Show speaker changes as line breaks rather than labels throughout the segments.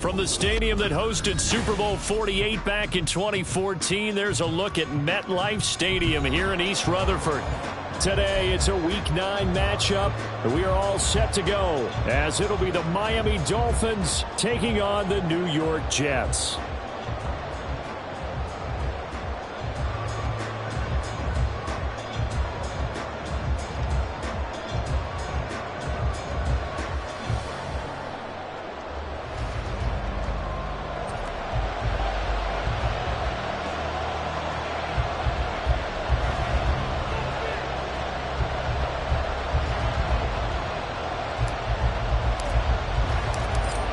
From the stadium that hosted Super Bowl 48 back in 2014, there's a look at MetLife Stadium here in East Rutherford. Today, it's a Week 9 matchup, and we are all set to go, as it'll be the Miami Dolphins taking on the New York Jets.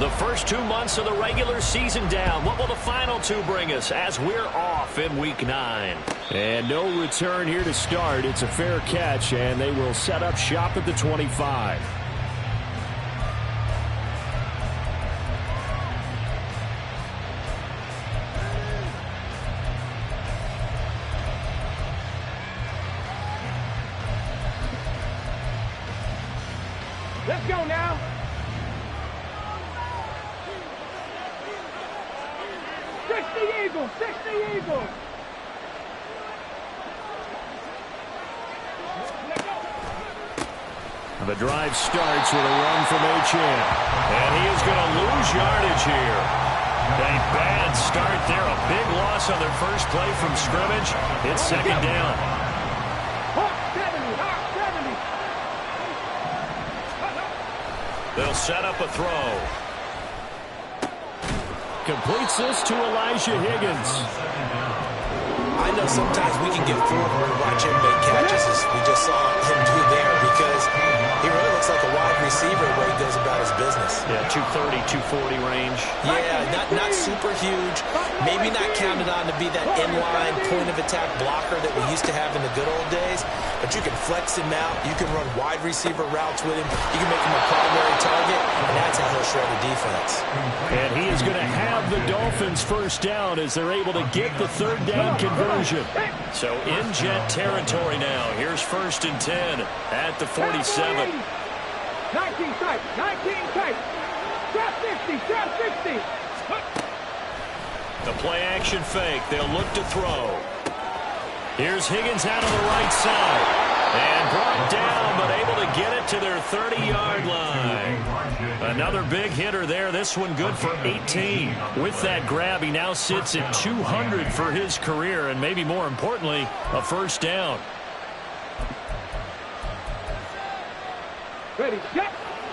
The first 2 months of the regular season down. What will the final 2 bring us as we're off in Week 9? And no return here to start. It's a fair catch, and they will set up shop at the 25.
Let's go now. Eagles, 60 Eagles.
The drive starts with a run from Achane. And he is going to lose yardage here. A bad start there. A big loss on their first play from scrimmage. It's second down. They'll set up a throw. Completes this to Elijah Higgins.
I know sometimes we can get fooled when we watch him make catches, as we just saw him do there, because he really looks like a wide receiver the way he goes about his business.
Yeah, 230, 240 range.
Yeah, not super huge. Maybe not counted on to be that inline point-of-attack blocker that we used to have in the good old days, but you can flex him out. You can run wide receiver routes with him. You can make him a primary target, and that's how he'll shred the defense.
And he is going to have the Dolphins first down as they're able to get the third down conversion. So in Jet territory now. Here's 1st and 10 at the 47.
19 tight, 19 tight. Trap 50, trap 50.
The play action fake. They'll look to throw. Here's Higgins out on the right side. And brought down, but able to get it to their 30-yard line. Another big hitter there. This one good for 18. With that grab, he now sits at 200 for his career, and maybe more importantly, a first down.
Ready, set,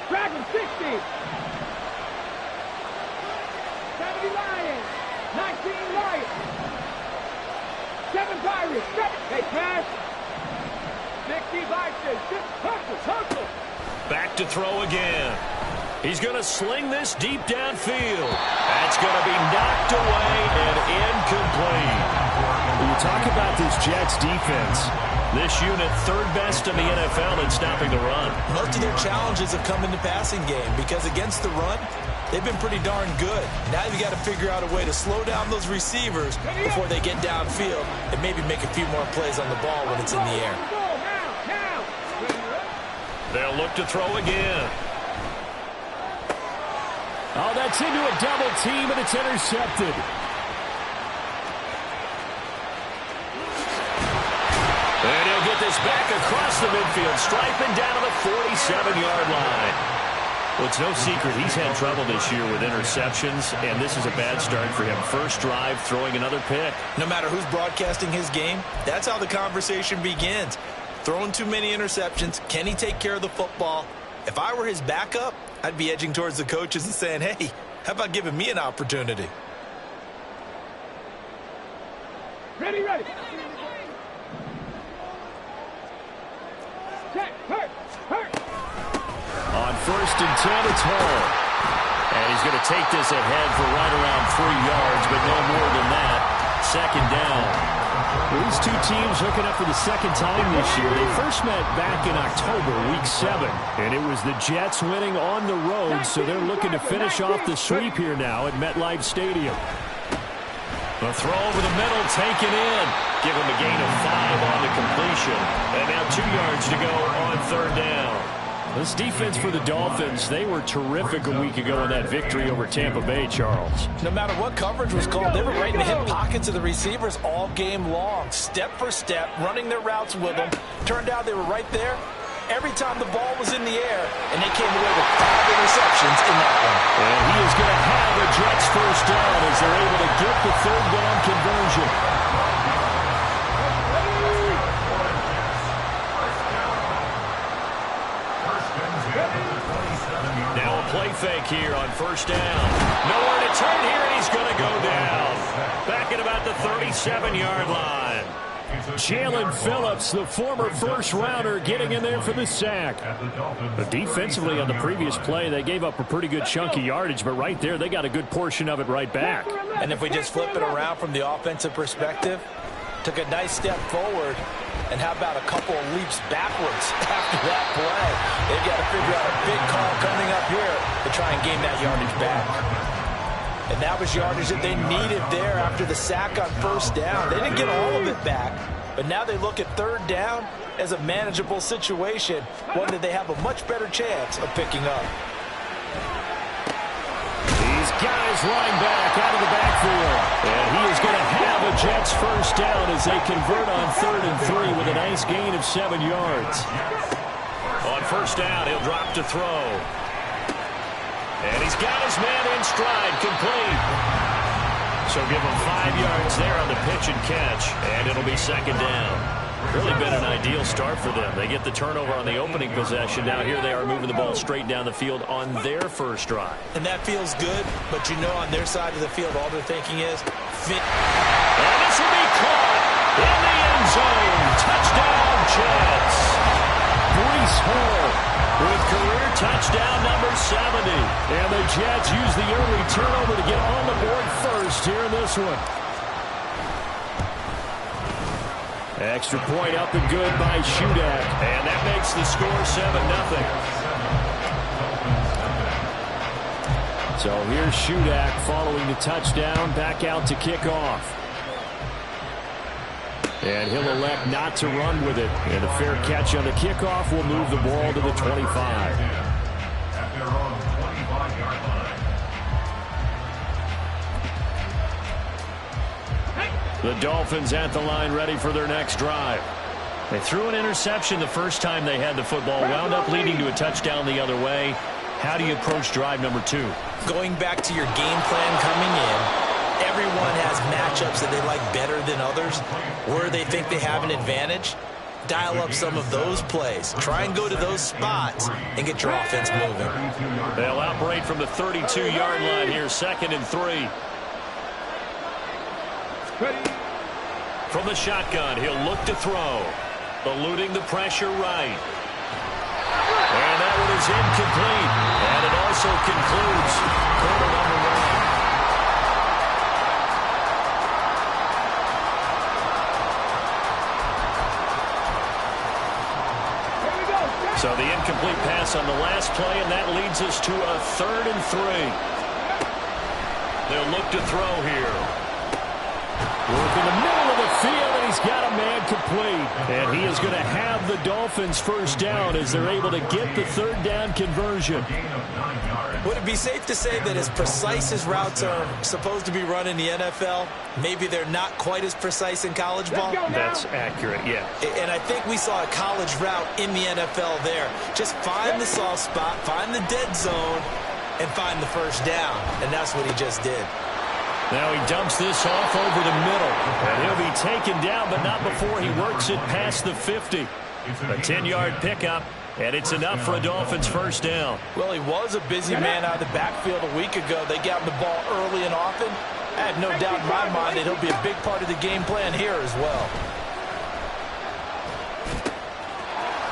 Dragon 60. 70 Lions, 19 Lions. 7 Pirates, 7. Hey, pass. 60 Vikings, hustle.
Back to throw again. He's going to sling this deep downfield. That's going to be knocked away and incomplete. When you talk about this Jets defense, this unit third best in the NFL in stopping the run.
Most of their challenges have come in the passing game because against the run, they've been pretty darn good. Now you've got to figure out a way to slow down those receivers before they get downfield and maybe make a few more plays on the ball when it's in the air.
They'll look to throw again. Oh, that's into a double team, and it's intercepted. And he'll get this back across the midfield, striping down to the 47-yard line. Well, it's no secret he's had trouble this year with interceptions, and this is a bad start for him. First drive, throwing another pick.
No matter who's broadcasting his game, that's how the conversation begins. Throwing too many interceptions. Can he take care of the football? If I were his backup, I'd be edging towards the coaches and saying, hey, how about giving me an opportunity?
Ready. Check, hurt.
On 1st and 10, it's Hall. And he's going to take this ahead for right around 3 yards, but no more than that. Second down. These two teams hooking up for the second time this year. They first met back in October, Week 7. And it was the Jets winning on the road, so they're looking to finish off the sweep here now at MetLife Stadium. The throw over the middle, taken in. Give him a gain of 5 on the completion. And now 2 yards to go on third down. This defense for the Dolphins, they were terrific a week ago in that victory over Tampa Bay, Charles.
No matter what coverage was called, they were right in the hip pockets of the receivers all game long, step for step, running their routes with them. Turned out they were right there every time the ball was in the air, and they came away with 5 interceptions in that one.
And he is going to have the Jets first down as they're able to get the third down conversion. Now a play fake here on first down. Nowhere to turn here, and he's going to go down. Back at about the 37-yard line. Jalen Phillips, the former first-rounder, getting in there for the sack. But defensively on the previous play, they gave up a pretty good chunk of yardage, but right there, they got a good portion of it right back.
And if we just flip it around from the offensive perspective, took a nice step forward, and how about a couple of leaps backwards after that play? They've got to figure out a big call coming up here to try and gain that yardage back. And that was yardage that they needed there after the sack on first down. They didn't get all of it back, but now they look at third down as a manageable situation, one that they have a much better chance of picking up.
These guys line back out of the backfield. And he is going to have a Jets first down as they convert on 3rd and 3 with a nice gain of 7 yards. On first down, he'll drop to throw. And he's got his man in stride, complete. So give him 5 yards there on the pitch and catch, and it'll be second down. Really been an ideal start for them. They get the turnover on the opening possession. Now here they are moving the ball straight down the field on their first drive.
And that feels good, but you know on their side of the field, all they're thinking is,
and this will be caught in the end zone. Touchdown, Jets. Breece Hall with career touchdown number 70. And the Jets use the early turnover to get on the board first here in this one. Extra point up and good by Shudak. And that makes the score 7-0. So here's Shudak following the touchdown, back out to kick off. And he'll elect not to run with it. And a fair catch on the kickoff will move the ball to the 25. The Dolphins at the line ready for their next drive. They threw an interception the first time they had the football, wound up leading to a touchdown the other way. How do you approach drive number 2?
Going back to your game plan coming in, everyone has matchups that they like better than others, where they think they have an advantage. Dial up some of those plays. Try and go to those spots and get your offense moving.
They'll operate from the 32-yard line here, 2nd and 3. From the shotgun, he'll look to throw. Eluding the pressure right. And that one is incomplete. And it also concludes quarter number 1. So the incomplete pass on the last play, and that leads us to a 3rd and 3. They'll look to throw here. Work in the middle of the field, and he's got a man complete. And he is going to have the Dolphins first down as they're able to get the 3rd down conversion.
Would it be safe to say that as precise as routes are supposed to be run in the NFL, maybe they're not quite as precise in college ball?
That's accurate, yeah.
And I think we saw a college route in the NFL there. Just find the soft spot, find the dead zone, and find the first down. And that's what he just did.
Now he dumps this off over the middle. And he'll be taken down, but not before he works it past the 50. A 10-yard pickup, and it's enough for a Dolphins first down.
Well, he was a busy man out of the backfield a week ago. They got him the ball early and often. I have no doubt in my mind that he'll be a big part of the game plan here as well.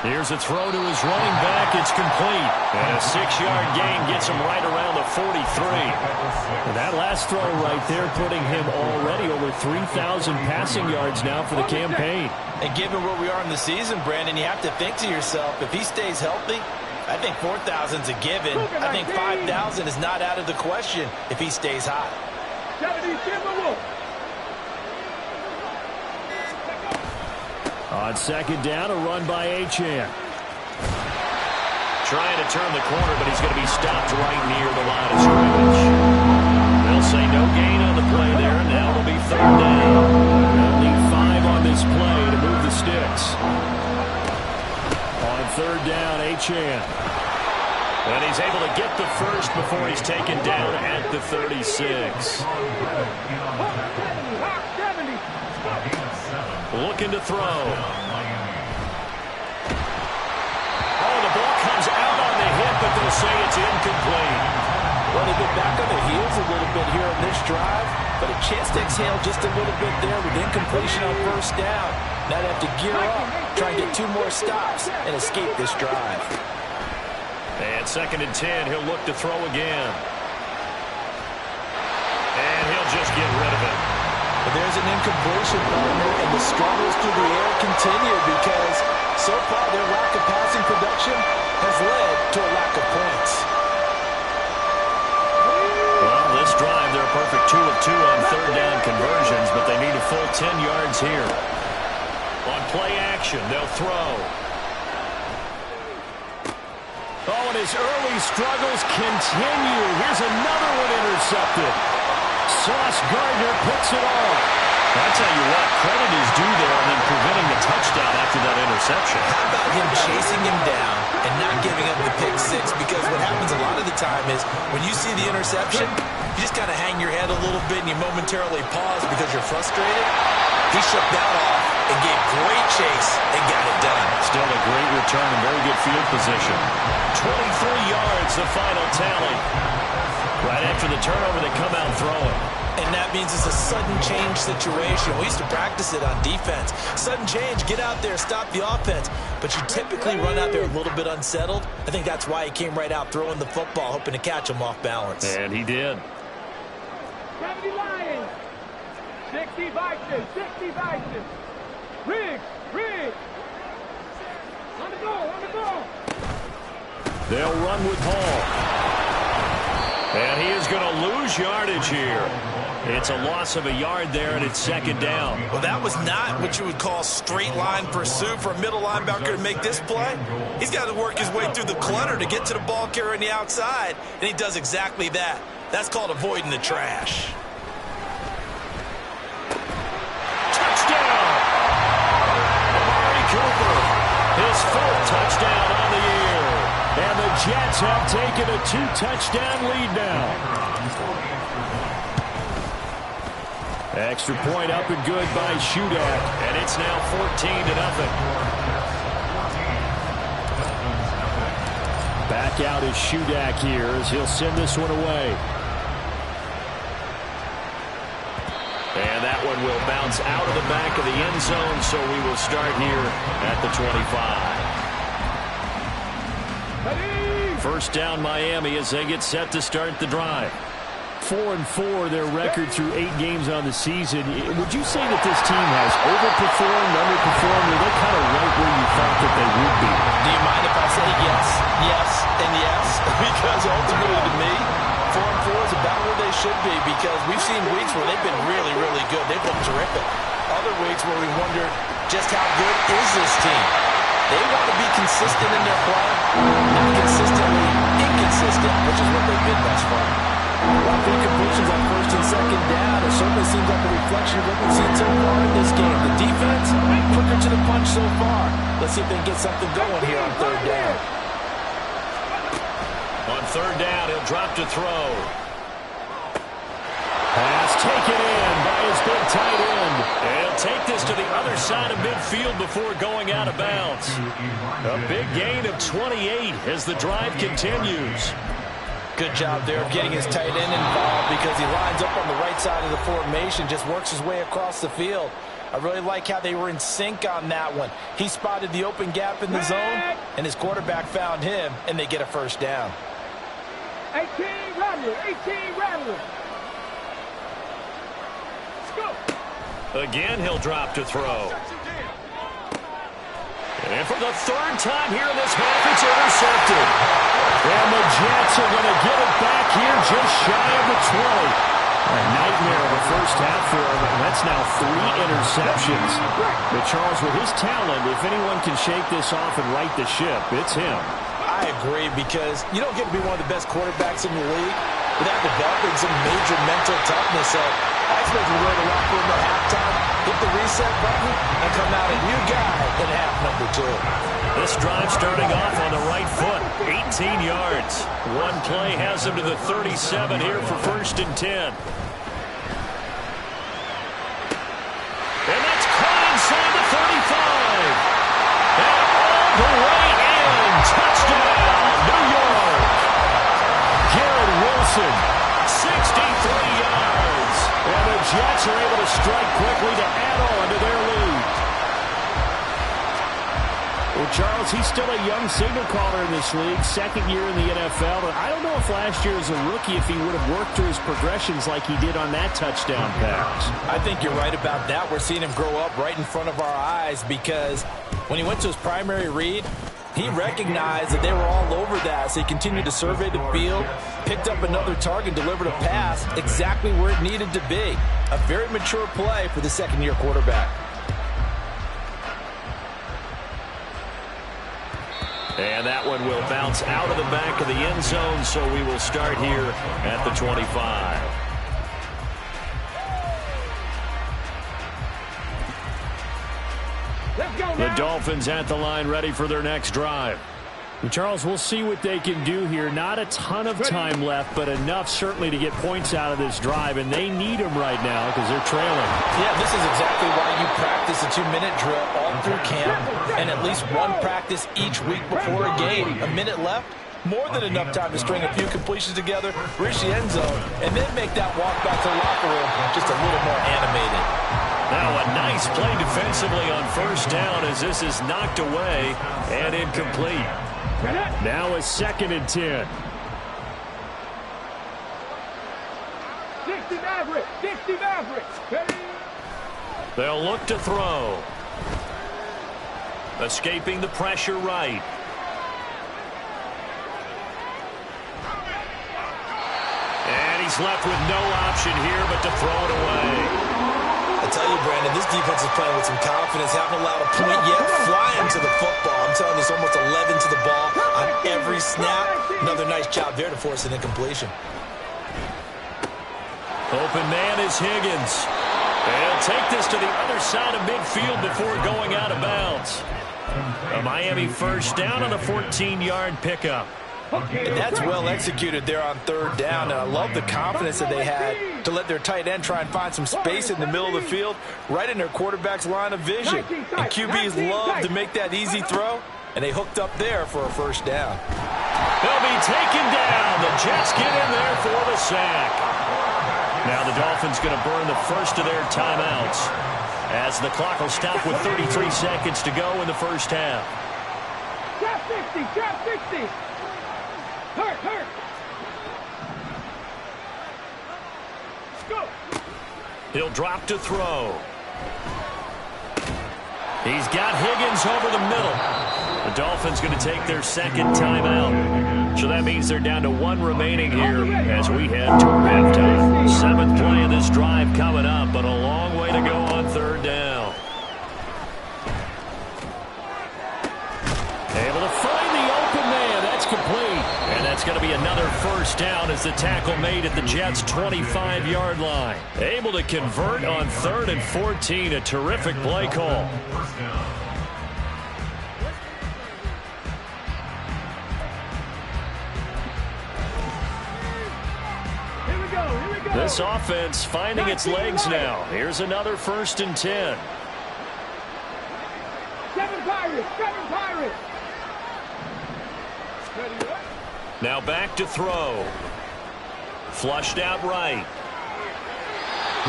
Here's a throw to his running back. It's complete. And a 6-yard gain gets him right around the 43. And that last throw right there putting him already over 3,000 passing yards now for the campaign.
And given where we are in the season, Brandon, you have to think to yourself, if he stays healthy, I think 4,000 is a given. I think 5,000 is not out of the question if he stays hot. On 2nd down, a run by Achane.
trying to turn the corner, but he's going to be stopped right near the line of scrimmage. They'll say no gain on the play there, and now it'll be third down. They'll need 5 on this play to move the sticks. On third down, Achane. And he's able to get the first before he's taken down at the 36. Looking to throw. Oh, the ball comes out on the hit, but they'll say it's incomplete.
Well, they've been back on their heels a little bit here on this drive, but a chance to exhale just a little bit there with incompletion on first down. Now they have to gear up, try and get 2 more stops, and escape this drive.
And 2nd and 10, he'll look to throw again. And he'll just get rid of it.
But there's an incompletion, partner, and the struggles through the air continue because so far their lack of passing production has led to a lack of points.
Well, this drive, they're a perfect 2 of 2 on third down conversions, but they need a full 10 yards here. On play action, they'll throw. Oh, and his early struggles continue. Here's another one intercepted. Sauce Gardner picks it off. I tell you what, credit is due there and then preventing the touchdown after that interception.
How about him chasing him down and not giving up the pick 6? Because what happens a lot of the time is when you see the interception, you just kind of hang your head a little bit and you momentarily pause because you're frustrated. He shook that off and gave great chase and got it done.
Still a great return and very good field position. 23 yards, the final tally. Right after the turnover, they come out throwing.
And that means it's a sudden change situation. We used to practice it on defense. Sudden change, get out there, stop the offense. But you typically run out there a little bit unsettled. I think that's why he came right out throwing the football, hoping to catch him off balance.
And he did.
70 Lions. 60 Vikings. 60 Vikings. Riggs. Riggs. On the goal. On the goal.
They'll run with Hall. And he is going to lose yardage here. It's a loss of a yard there, and it's 2nd down.
Well, that was not what you would call straight line pursuit for a middle linebacker to make this play. He's got to work his way through the clutter to get to the ball carrier on the outside, and he does exactly that. That's called avoiding the trash.
Touchdown! Amari Cooper, his 4th touchdown on the year. And the Jets have taken a 2-touchdown lead now. Extra point up and good by Shudak. And it's now 14-0. Back out is Shudak here as he'll send this one away. And that one will bounce out of the back of the end zone, so we will start here at the 25. First down Miami as they get set to start the drive. 4-4 their record through 8 games on the season. Would you say that this team has overperformed, underperformed, or they're kind of right where you thought that they would be?
Do you mind if I say yes, yes, and yes? Because ultimately to me, 4-4 is about where they should be because we've seen weeks where they've been really, really good. They've looked terrific. Other weeks where we wondered just how good is this team? They want to be consistent in their play, not consistently inconsistent, which is what they've been thus far. A lot of incompletions on 1st and 2nd down. It certainly seems like a reflection of what we've seen so far in this game. The defense, quicker to the punch so far. Let's see if they can get something going here on 3rd down.
On 3rd down, he'll drop to throw. Pass taken in by his big tight end. And he'll take this to the other side of midfield before going out of bounds. A big gain of 28 as the drive continues.
Good job there of getting his tight end involved because he lines up on the right side of the formation, just works his way across the field. I really like how they were in sync on that one. He spotted the open gap in the zone, and his quarterback found him, and they get a 1st down.
18 Rattler. 18 Rattler.
Again, he'll drop to throw. And for the 3rd time here in this half, it's intercepted. And the Jets are going to get it back here just shy of the 20. A nightmare of a first half for him. That's now 3 interceptions. But Charles, with his talent, if anyone can shake this off and right the ship, it's him.
I agree, because you don't get to be one of the best quarterbacks in the league without developing some major mental toughness. So I expect we'll go to the locker room at halftime, hit the reset button, and come out a new guy in half number 2.
This drive starting off on the right foot, 18 yards. One play has him to the 37 here for 1st and 10. And that's caught inside the 35. And all the way in. Touchdown, New York. Garrett Wilson, 63 yards. And the Jets are able to strike quickly to add on to their lead. Well, Charles, he's still a young signal caller in this league, 2nd year in the NFL. But I don't know if last year as a rookie, if he would have worked through his progressions like he did on that touchdown pass.
I think you're right about that. We're seeing him grow up right in front of our eyes, because when he went to his primary read, he recognized that they were all over that. So he continued to survey the field, picked up another target, delivered a pass exactly where it needed to be. A very mature play for the 2nd-year quarterback.
And that one will bounce out of the back of the end zone, so we will start here at the 25.
Let's go
The
now.
Dolphins at the line, ready for their next drive.
And Charles, we'll see what they can do here. Not a ton of time left, but enough certainly to get points out of this drive, and they need them right now because they're trailing.
Yeah, this is exactly why you practice a 2-minute drill all through camp, and at least one practice each week before a game. A minute left, more than enough time to string a few completions together, reach the end zone, and then make that walk back to the locker room just a little more animated.
Now a nice play defensively on 1st down as this is knocked away and incomplete.
Now a 2nd and 10.
60 Maverick. 60 Maverick. Ready?
They'll look to throw. Escaping the pressure right. And he's left with no option here but to throw it away.
I tell you, Brandon, this defense is playing with some confidence. Haven't allowed a point yet. Flying to the football. I'm telling you, it's almost 11 to the ball on every snap. Another nice job there to force an incompletion.
Open man is Higgins. They'll take this to the other side of midfield before going out of bounds. A Miami 1st down on a 14-yard pickup.
And that's well executed there on 3rd down. And I love the confidence that they had to let their tight end try and find some space in the middle of the field, right in their quarterback's line of vision. And QBs love to make that easy throw, and they hooked up there for a 1st down.
They'll be taken down. The Jets get in there for the sack. Now the Dolphins going to burn the first of their timeouts as the clock will stop with 33 seconds to go in the 1st half.
Trap 60. Trap 60. Hurt. Let's go.
He'll drop to throw. He's got Higgins over the middle. The Dolphins going to take their 2nd timeout. So that means they're down to 1 remaining here as we head toward halftime. 7th play of this drive coming up, but a long way to go on 3rd down. Able to find the open man. That's complete. And that's going to be another 1st down as the tackle made at the Jets' 25-yard line. Able to convert on 3rd and 14. A terrific play call.
Here we go.
This offense finding its legs now. Here's another 1st and 10.
7 Pirates. 7 Pirates. Ready, right?
Now back to throw. Flushed out right.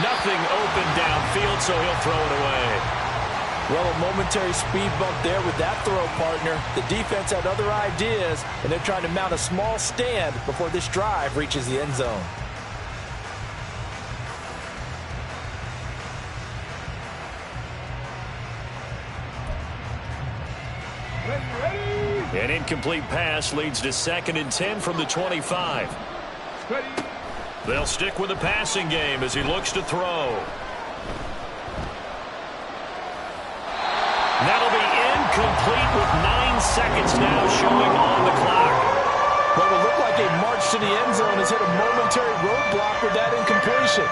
Nothing open downfield, so he'll throw it away.
Well, a momentary speed bump there with that throw, partner. The defense had other ideas, and they're trying to mount a small stand before this drive reaches the end zone.
Ready.
An incomplete pass leads to 2nd and 10 from the 25.
Ready.
They'll stick with the passing game as he looks to throw. That'll be incomplete with 9 seconds now showing on the clock.
What will look like a march to the end zone has hit a momentary roadblock with that incompletion.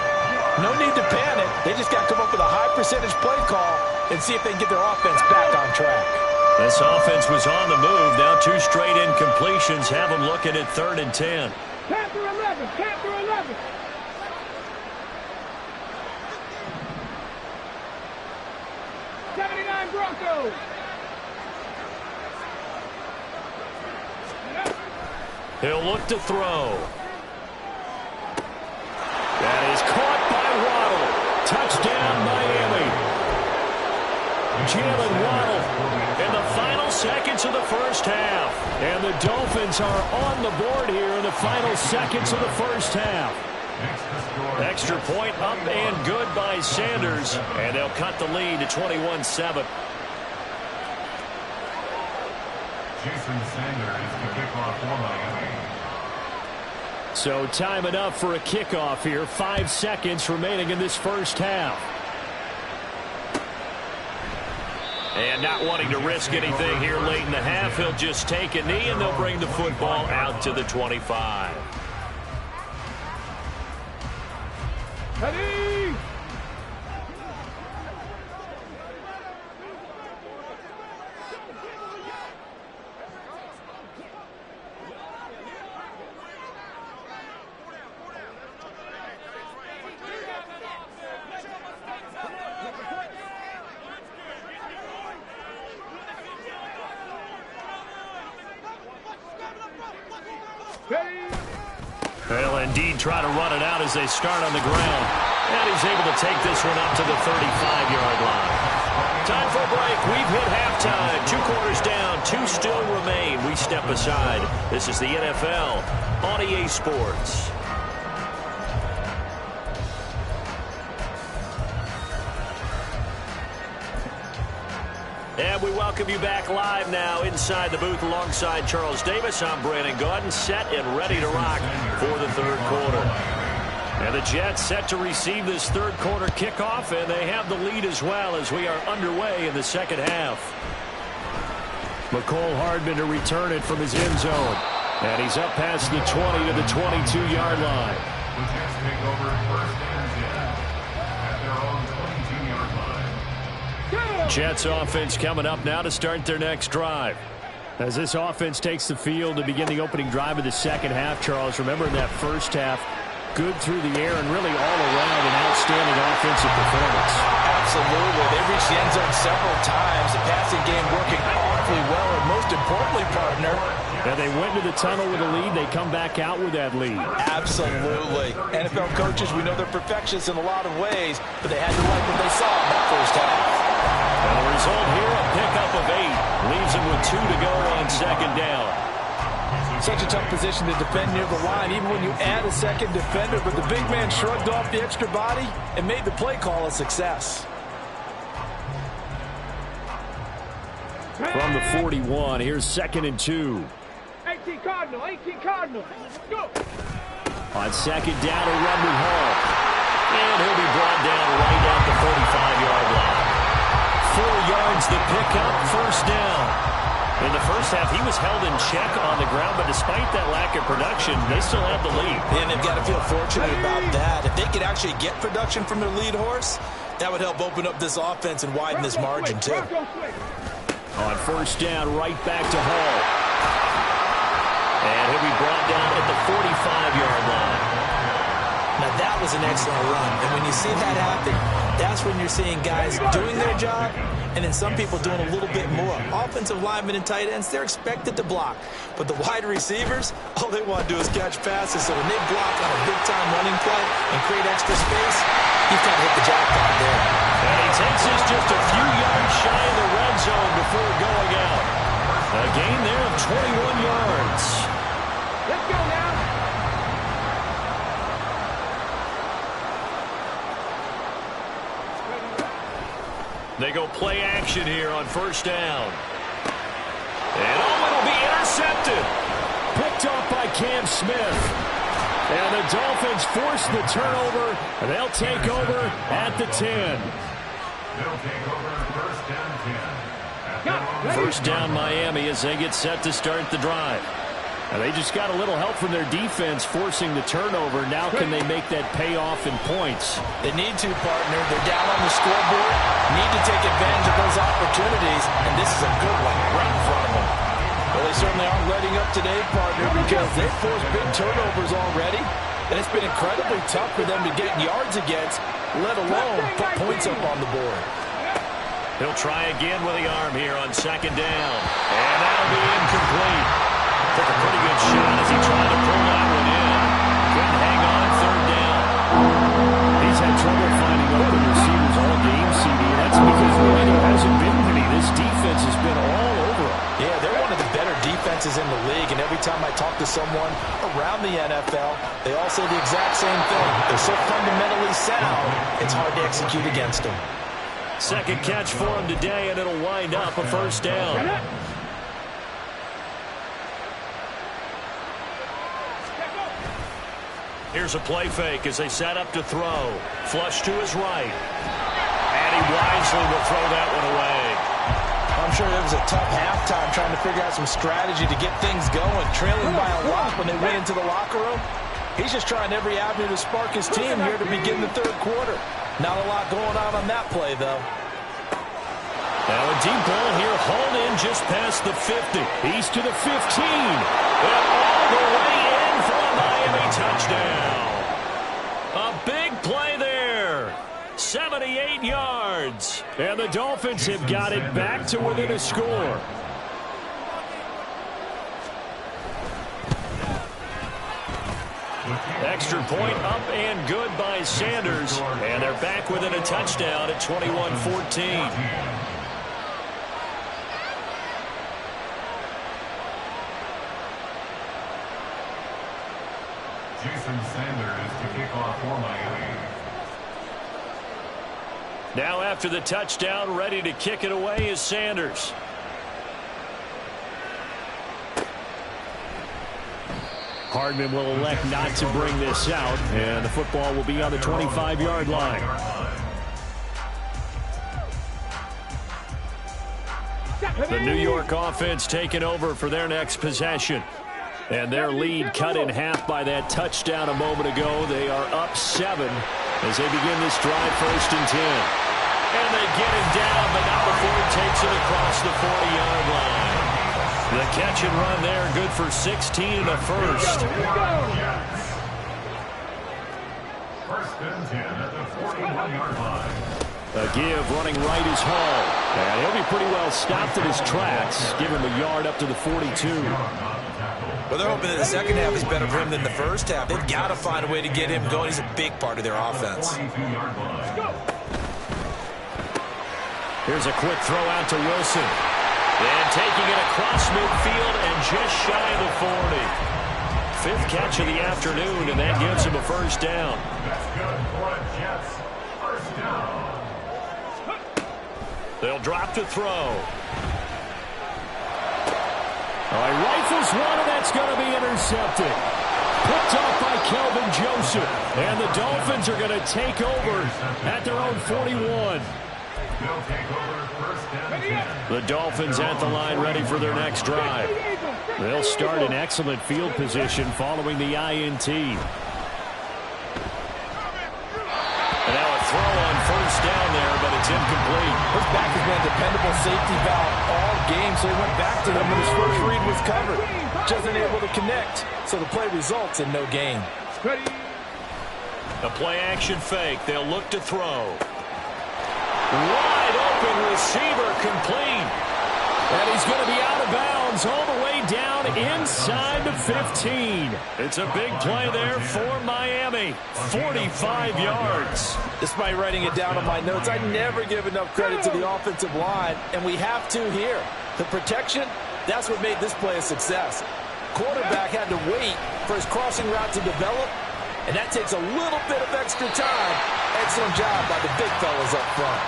No need to panic. They just got to come up with a high percentage play call and see if they can get their offense back on track.
This offense was on the move. Now 2 straight incompletions have them looking at 3rd and 10.
Captain 11, Captain 11. '79 Broncos.
He'll look to throw. That is caught by Waddle. Touchdown, Miami. Jalen Waddle in the final seconds of the first half. And the Dolphins are on the board here in the final seconds of the first half. Extra point up and good by Sanders. And they'll cut the lead to 21-7.
Jason Sanders, the kickoff for Miami.
So time enough for a kickoff here. 5 seconds remaining in this first half.
And not wanting to risk anything here late in the half, he'll just take a knee and they'll bring the football out to the 25.
Ready?
They'll indeed try to run it out as they start on the ground. And he's able to take this one up to the 35-yard line. Time for a break. We've hit halftime. 2 quarters down. 2 still remain. We step aside. This is the NFL on EA Sports. And we welcome you back live now inside the booth alongside Charles Davis. I'm Brandon Gaudin, set and ready to rock for the 3rd quarter. And the Jets set to receive this 3rd quarter kickoff, and they have the lead as well as we are underway in the 2nd half.
McCole Hardman to return it from his end zone. And he's up past the 20 to the 22-yard line.
The Jets take over 1st and 10 at their own 22-yard line.
Jets offense coming up now to start their next drive. As this offense takes the field to begin the opening drive of the 2nd half, Charles, remember in that first half, good through the air and really all around an outstanding offensive performance.
Absolutely. They reached the end zone several times. The passing game working awfully well, and most importantly, partner,
and they went to the tunnel with a lead. They come back out with that lead.
Absolutely. NFL coaches, we know they're perfectionists in a lot of ways, but they had to like what they saw in that first half.
And the result here, a pickup of 8. Leaves them with 2 to go on 2nd down.
Such a tough position to defend near the line, even when you add a second defender, but the big man shrugged off the extra body and made the play call a success.
From the 41, here's 2nd and 2.
18 Cardinal, 18 Cardinal. Go.
On 2nd down, a run with Hall.
And he'll be brought down right at the 45-yard line. 4 yards the pickup, 1st down. In the first half, he was held in check on the ground, but despite that lack of production, they still have the lead.
And they've got to feel fortunate about that. If they could actually get production from their lead horse, that would help open up this offense and widen this margin, too.
On 1st down, right back to Hall.
And he'll be brought down at the 45-yard line.
Now, that was an excellent run. And when you see that happen, that's when you're seeing guys doing their job and then some people doing a little bit more. Offensive linemen and tight ends, they're expected to block. But the wide receivers, all they want to do is catch passes. So when they block on a big-time running play and create extra space, you've kind of hit the jackpot there.
And he takes this just a few yards shy of the red zone before going out. A gain there of 21 yards.
Let's go now.
They go play action here on 1st down. And it'll be intercepted.
Picked off by Cam Smith. And the Dolphins force the turnover. And they'll take over at the 10.
They'll take over 1st and 10 at
First down Miami as they get set to start the drive. And they just got a little help from their defense forcing the turnover. Now can they make that pay off in points?
They need to, partner. They're down on the scoreboard. Need to take advantage of those opportunities. And this is a good one right in front of them. Well, they certainly aren't letting up today, partner, because they've forced big turnovers already. And it's been incredibly tough for them to get yards against, let alone put points up on the board.
He'll try again with the arm here on second down. And that'll be incomplete. Took a pretty good shot as he tried to pull that one in. Couldn't hang on third down. He's had trouble finding open receivers all game, CD. That's because really there hasn't been many. This defense has been all over him.
Yeah, they're one of the better defenses in the league, and every time I talk to someone around the NFL, they all say the exact same thing. They're so fundamentally sound, it's hard to execute against them.
Second catch for him today, and it'll wind up a first down. Here's a play fake as they set up to throw. Flush to his right. And he wisely will throw that one away.
I'm sure it was a tough halftime trying to figure out some strategy to get things going, trailing by a lot when they went into the locker room. He's just trying every avenue to spark his team here to begin the third quarter. Not a lot going on that play, though.
Now a deep ball here, hauled in just past the 50. He's to the 15. And all the way in for a Miami touchdown. A big play there. 78 yards. And the Dolphins have got it back to within a score. Extra point up and good by Sanders. And they're back within a touchdown at 21-14.
Jason Sanders to kick off for Miami.
Now after the touchdown, ready to kick it away is Sanders. Hardman will elect not to bring this out, and the football will be on the 25-yard line. The New York offense taking over for their next possession. And their lead cut in half by that touchdown a moment ago. They are up 7 as they begin this drive, 1st and 10. And they get him down, but not before he takes it across the 40-yard line. The catch and run there, good for 16 and a first.
1st and 10 at the 41-yard line.
A give running right is Hall. And he'll be pretty well stopped in his tracks. Give him a yard up to the 42.
Well, they're hoping that the second half is better for him than the first half. They've got to find a way to get him going. He's a big part of their offense.
Here's a quick throw out to Wilson. And taking it across midfield and just shy of the 40. 5th catch of the afternoon, and that gives him a first down.
That's good for a Jets. First down.
They'll drop to throw. He rifles one, and that's going to be intercepted. Picked off by Kelvin Joseph. And the Dolphins are going to take over at their own 41.
They'll take over 1st and 10.
The Dolphins at the line ready for their next drive. They'll start in excellent field position following the INT. And now a throw on 1st down there, but it's incomplete.
His back has been a dependable safety valve all game, so he went back to him when his first read was covered. Just unable to connect, so the play results in no gain.
A play-action fake. They'll look to throw. Wide open receiver, complete. And he's going to be out of bounds all the way down inside the 15. It's a big play there for Miami. 45 yards.
Despite writing it down on my notes, I never give enough credit to the offensive line, and we have to here. The protection, that's what made this play a success. Quarterback had to wait for his crossing route to develop, and that takes a little bit of extra time. Excellent job by the big fellas up front.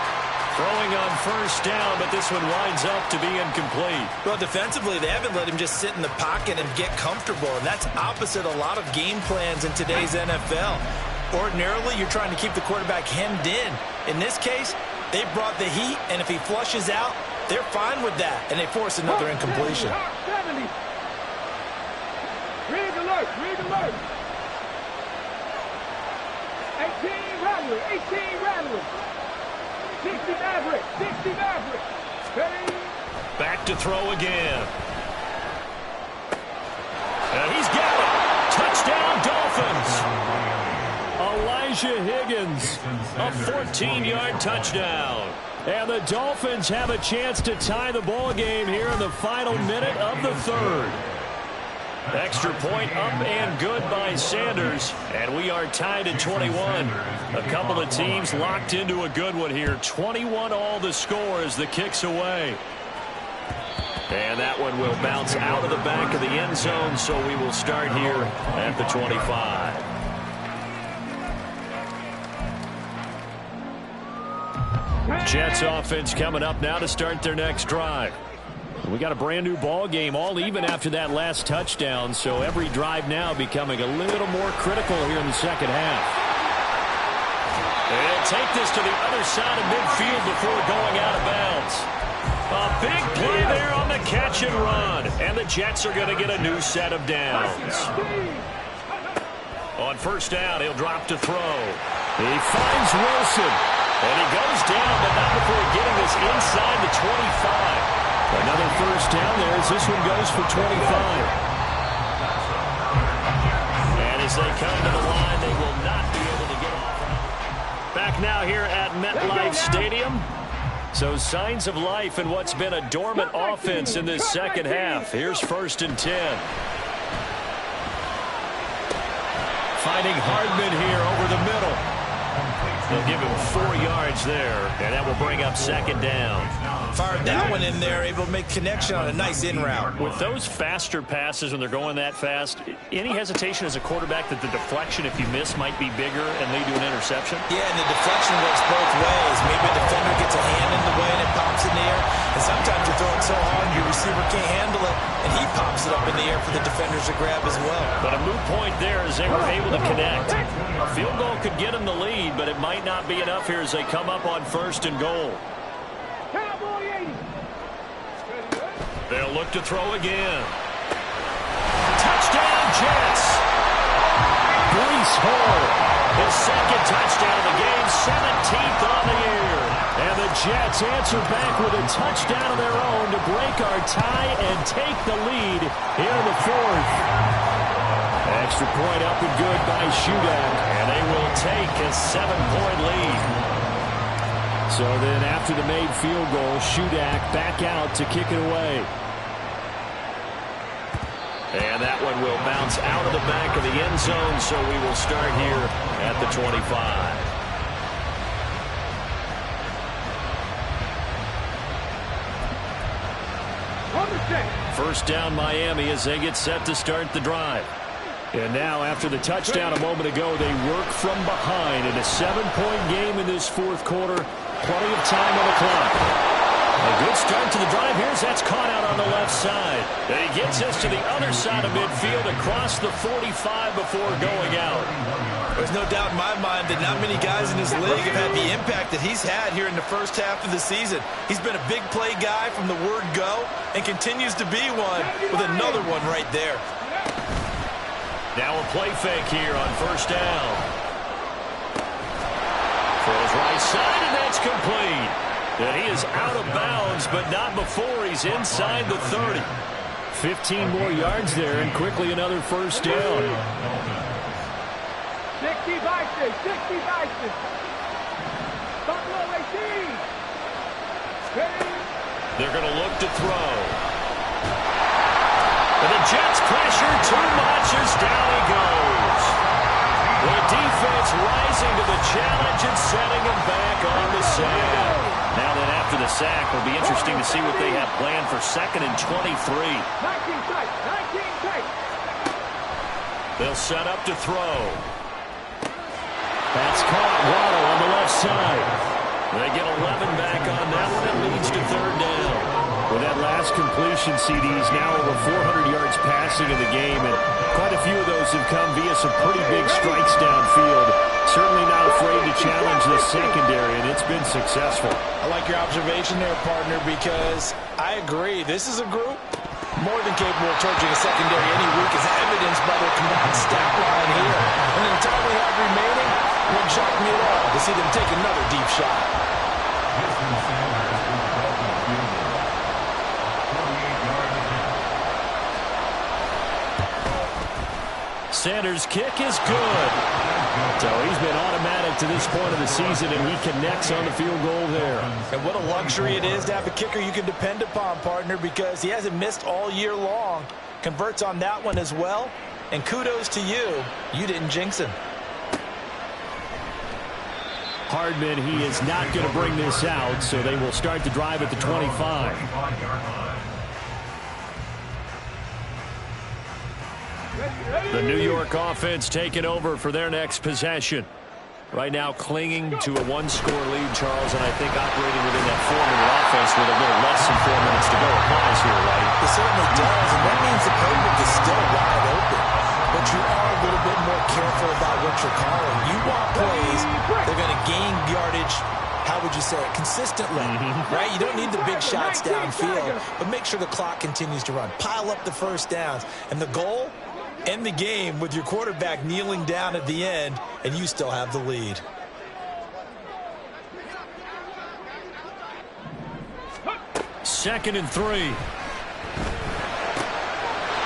Throwing on 1st down, but this one winds up to be incomplete.
Well, defensively, they haven't let him just sit in the pocket and get comfortable, and that's opposite a lot of game plans in today's NFL. Ordinarily, you're trying to keep the quarterback hemmed in. In this case, they brought the heat, and if he flushes out, They're fine with that, and they force another incompletion.
70. Rig alert, rig alert. 18 rattler, 18 rattler. 60 Maverick, 60 Maverick. Ready?
Back to throw again. And he's got it. Touchdown, Dolphins.
Elijah Higgins, a 14-yard touchdown. And the Dolphins have a chance to tie the ball game here in the final minute of the third. Extra point up and good by Sanders. And we are tied at 21. A couple of teams locked into a good one here. 21 all the score as the kick's away. And that one will bounce out of the back of the end zone, so we will start here at the 25. Jets offense coming up now to start their next drive. We got a brand new ball game, all even after that last touchdown, so every drive now becoming a little more critical here in the second half.
And take this to the other side of midfield before going out of bounds. A big play there on the catch and run, and the Jets are going to get a new set of downs. On first down, he'll drop to throw.
He finds Wilson.
And he goes down, but not before getting this inside the 25.
Another first down there as this one goes for 25.
And as they come to the line, they will not be able to get off.
Back now here at MetLife Stadium. So signs of life in what's been a dormant offense in this second half. Here's 1st and 10. Finding Hardman here over the middle.
They'll give him 4 yards there, and that will bring up 2nd down.
Fired that one in there, able to make connection on a nice in route.
With those faster passes when they're going that fast, any hesitation as a quarterback that the deflection, if you miss, might be bigger and lead to an interception?
Yeah, and the deflection works both ways. Maybe a defender gets a hand in the way and it pops in the air. And sometimes you're throwing so hard your receiver can't handle it, and he pops it up in the air for the defenders to grab as well.
But a moot point there as they were able to connect. A field goal could get them the lead, but it might not be enough here as they come up on 1st and goal. They'll look to throw again. Touchdown, Jets!
Breece Hall,
his 2nd touchdown of the game, 17th on the year.
And the Jets answer back with a touchdown of their own to break our tie and take the lead here in the 4th. Extra point up and good by Shudak.
And they will take a 7-point lead.
So then after the made field goal, Shudak back out to kick it away.
And that one will bounce out of the back of the end zone, so we will start here at the 25.
First down Miami as they get set to start the drive. And now after the touchdown a moment ago, they work from behind in a 7-point game in this 4th quarter. Plenty of time on the clock. A good start to the drive. Here's that's caught out on the left side.
And he gets us to the other side of midfield across the 45 before going out.
There's no doubt in my mind that not many guys in this league have had the impact that he's had here in the first half of the season. He's been a big play guy from the word go and continues to be one with another one right there.
Now a play fake here on first down. Throws right side, and that's complete. And he is out of bounds, but not before he's inside the 30.
15 more yards there, and quickly another first down.
60 Bison, 60 Bison. Buffalo 18.
They're going to look to throw. And the Jets pressure too much as down he goes. The defense rising to the challenge and setting him back on the sack. Now then after the sack, it'll be interesting to see what they have planned for 2nd and 23.
19 tight, 19 tight.
They'll set up to throw.
That's caught. Waddle on the left side.
They get 11 back on that one. It leads to 3rd down.
With that last completion, CD's now over 400 yards passing in the game, and quite a few of those have come via some pretty big strikes downfield. Certainly not afraid to challenge the secondary, and it's been successful.
I like your observation there, partner, because I agree. This is a group more than capable of torching a secondary any week, as evidenced by their combined stat line here. And in the time we have remaining, it won't shock me at all to see them take another deep shot.
Sanders' kick is good. So he's been automatic to this point of the season, and he connects on the field goal there.
And what a luxury it is to have a kicker you can depend upon, partner, because he hasn't missed all year long. Converts on that one as well. And kudos to you. You didn't jinx him.
Hardman, he is not going to bring this out, so they will start the drive at the 25. The New York offense taking over for their next possession. Right now clinging to a one-score lead, Charles, and I think operating within that 4-minute offense with a little less than 4 minutes to go applies here, right?
It certainly does, and that means the playbook is still wide open. But you are a little bit more careful about what you're calling. You want plays they're going to gain yardage, how would you say it, consistently, right? You don't need the big shots downfield, but make sure the clock continues to run. Pile up the first downs, and the goal, end the game with your quarterback kneeling down at the end, and you still have the lead.
Second and 3.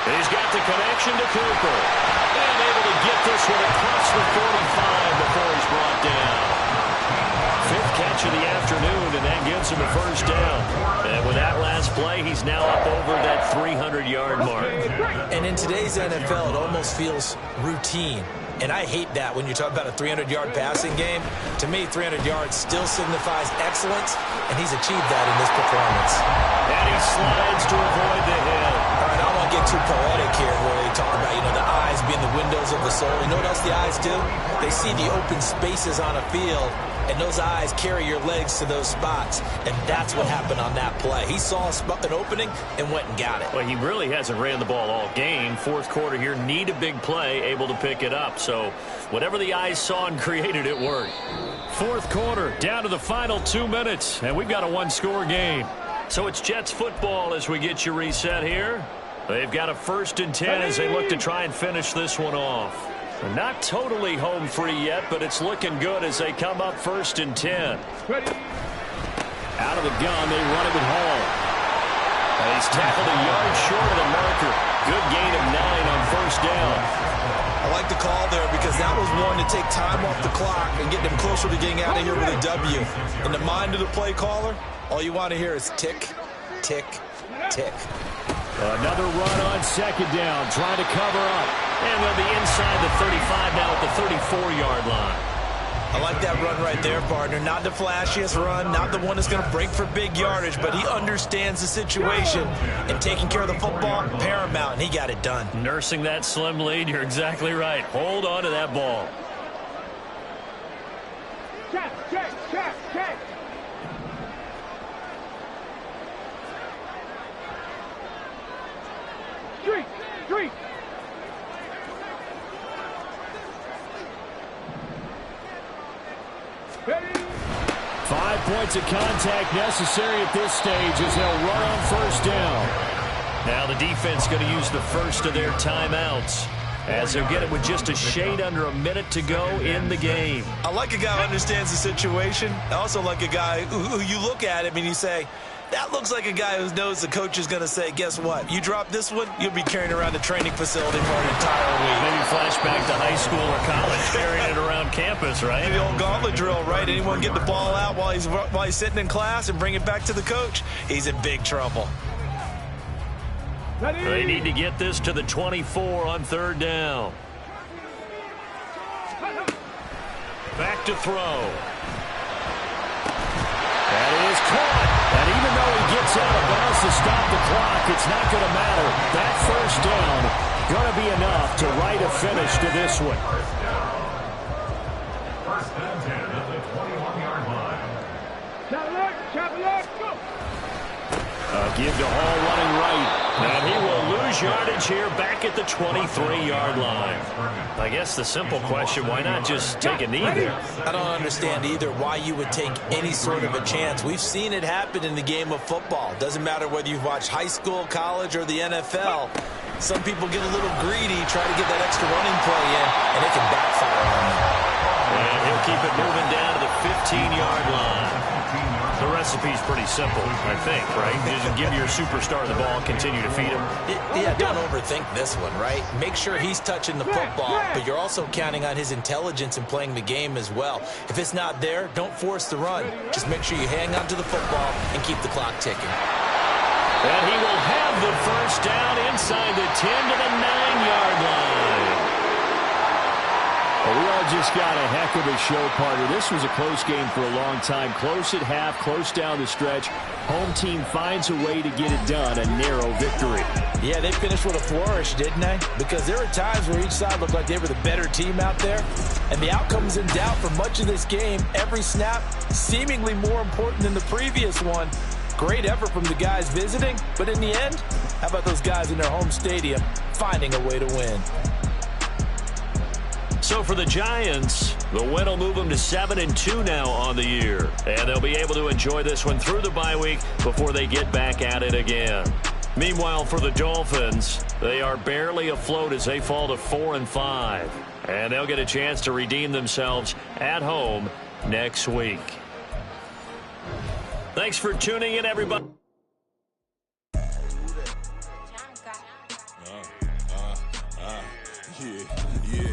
He's got the connection to Cooper. And able to get this one across the 45 before he's brought down. Fifth catch of the afternoon, and that gives him a first down. And with that last play, he's now up over that 300-yard mark.
And in today's NFL, it almost feels routine. And I hate that when you talk about a 300-yard passing game. To me, 300 yards still signifies excellence, and he's achieved that in this performance.
And he slides to avoid the hit.
All right, I don't want to get too poetic here where they talk about, the eyes being the windows of the soul. You know what else the eyes do? They see the open spaces on a field, and those eyes carry your legs to those spots, and that's what happened on that play. He saw an opening and went and got it.
Well, he really hasn't ran the ball all game. Fourth quarter here, need a big play, able to pick it up. So whatever the eyes saw and created, it worked. Fourth quarter, down to the final 2 minutes, and we've got a one-score game. So it's Jets football as we get you reset here. They've got a 1st and 10 as they look to try and finish this one off. They're not totally home free yet, but it's looking good as they come up 1st and 10. Out of the gun, they run it with Hall. And he's tackled a yard short of the marker. Good gain of 9 on 1st down.
I like the call there because that was one to take time off the clock and get them closer to getting out of here with a W. In the mind of the play caller, all you want to hear is tick, tick, tick.
Another run on 2nd down, trying to cover up. And they'll be inside the 35 now at the 34-yard line.
I like that run right there, partner. Not the flashiest run, not the one that's going to break for big yardage, but he understands the situation, and taking care of the football, paramount, and he got it done.
Nursing that slim lead, you're exactly right. Hold on to that ball.
Check. 3.
5 points of contact necessary at this stage as they'll run on 1st down. Now the defense going to use the first of their timeouts as they'll get it with just a shade under a minute to go in the game.
I like a guy who understands the situation. I also like a guy who you look at him and you say, that looks like a guy who knows the coach is going to say, guess what? You drop this one, you'll be carrying around the training facility for an entire week.
Maybe flashback to high school or college, carrying it around campus, right?
The old gauntlet drill, right? Anyone get the ball out while he's sitting in class and bring it back to the coach, he's in big trouble.
They need to get this to the 24 on 3rd down. Back to throw. That is caught. And even though he gets out of bounds to stop the clock, it's not going to matter. That 1st down going to be enough to write a finish to this one.
1st and 10 at the 21-yard line.
Chapel, go!
Give to Hall running right. And he will lose yardage here back at the 23-yard line. I guess the simple question, why not just take a knee there?
I don't understand either why you would take any sort of a chance. We've seen it happen in the game of football. Doesn't matter whether you've watched high school, college, or the NFL. Some people get a little greedy, try to get that extra running play in, and it can backfire on them.
And he'll keep it moving down to the 15-yard line. The recipe's pretty simple, I think, right? Just give your superstar the ball, continue to feed him.
Yeah, don't overthink this one, right? Make sure he's touching the football, but you're also counting on his intelligence in playing the game as well. If it's not there, don't force the run. Just make sure you hang on to the football and keep the clock ticking.
And he will have the first down inside the 10 to the 9-yard line. Well, we all just got a heck of a show, partner. This was a close game for a long time. Close at half, close down the stretch. Home team finds a way to get it done, a narrow victory.
Yeah, they finished with a flourish, didn't they? Because there were times where each side looked like they were the better team out there. And the outcome was in doubt for much of this game. Every snap seemingly more important than the previous one. Great effort from the guys visiting, but in the end, how about those guys in their home stadium finding a way to win?
So for the Giants, the win will move them to 7-2 now on the year. And they'll be able to enjoy this one through the bye week before they get back at it again. Meanwhile, for the Dolphins, they are barely afloat as they fall to 4-5. And they'll get a chance to redeem themselves at home next week. Thanks for tuning in, everybody.
Yeah.